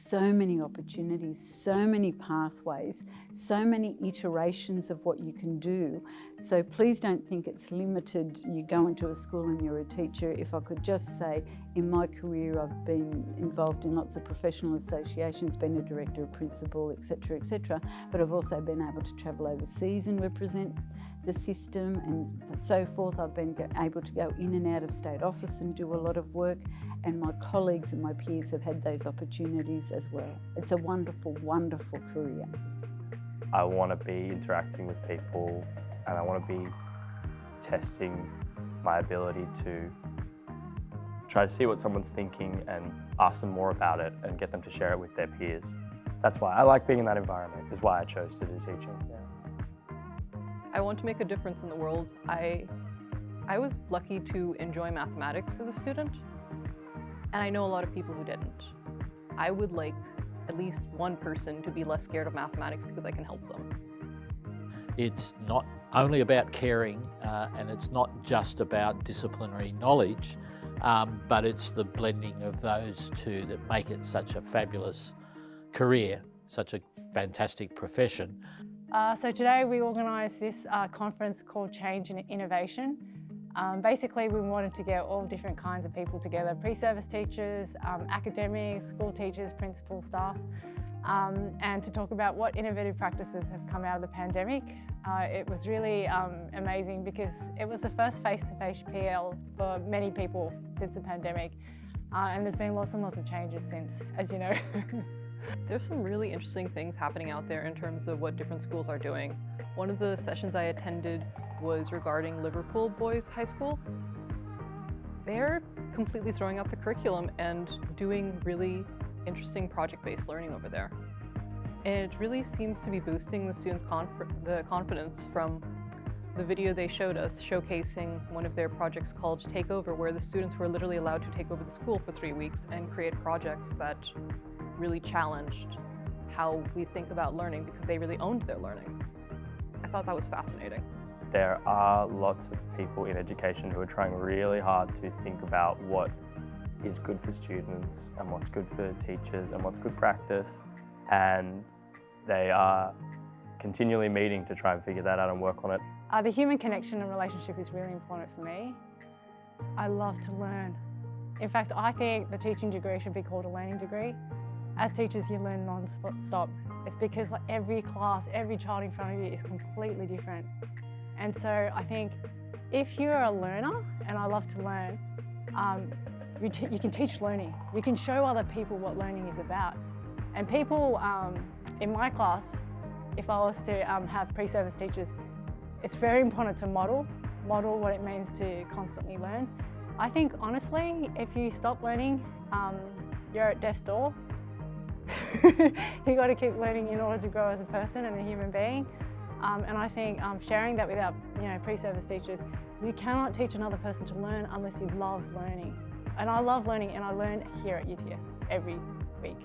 so many opportunities, so many pathways, so many iterations of what you can do. So please don't think it's limited. You go into a school and you're a teacher. If I could just say, in my career, I've been involved in lots of professional associations, been a director, a principal, etc., but I've also been able to travel overseas and represent the system and so forth. I've been able to go in and out of state office and do a lot of work, and my colleagues and my peers have had those opportunities as well. It's a wonderful, wonderful career. I want to be interacting with people, and I want to be testing my ability to try to see what someone's thinking and ask them more about it and get them to share it with their peers. That's why I like being in that environment, is why I chose to do teaching. Yeah. I want to make a difference in the world. I was lucky to enjoy mathematics as a student, and I know a lot of people who didn't. I would like at least one person to be less scared of mathematics because I can help them. It's not only about caring, and it's not just about disciplinary knowledge, but it's the blending of those two that make it such a fabulous career, such a fantastic profession. So today we organised this conference called Change and Innovation. Basically we wanted to get all different kinds of people together, pre-service teachers, academics, school teachers, principal staff, and to talk about what innovative practices have come out of the pandemic. It was really amazing because it was the first face-to-face PL for many people since the pandemic, and there's been lots and lots of changes since, as you know. There's some really interesting things happening out there in terms of what different schools are doing. One of the sessions I attended was regarding Liverpool Boys High School. They're completely throwing out the curriculum and doing really interesting project-based learning over there. And it really seems to be boosting the students' confidence from the video they showed us showcasing one of their projects called Takeover, where the students were literally allowed to take over the school for 3 weeks and create projects that really challenged how we think about learning because they really owned their learning. I thought that was fascinating. There are lots of people in education who are trying really hard to think about what is good for students and what's good for teachers and what's good practice, and they are continually meeting to try and figure that out and work on it. The human connection and relationship is really important for me. I love to learn. In fact, I think the teaching degree should be called a learning degree. As teachers, you learn non-stop. It's because like every class, every child in front of you is completely different. And so I think if you're a learner, and I love to learn, you can teach learning. You can show other people what learning is about. And people in my class, if I was to have pre-service teachers, it's very important to model what it means to constantly learn. I think honestly, if you stop learning, you're at death's door. You got to keep learning in order to grow as a person and a human being. And I think sharing that with our pre-service teachers, you cannot teach another person to learn unless you love learning. And I love learning, and I learn here at UTS every week.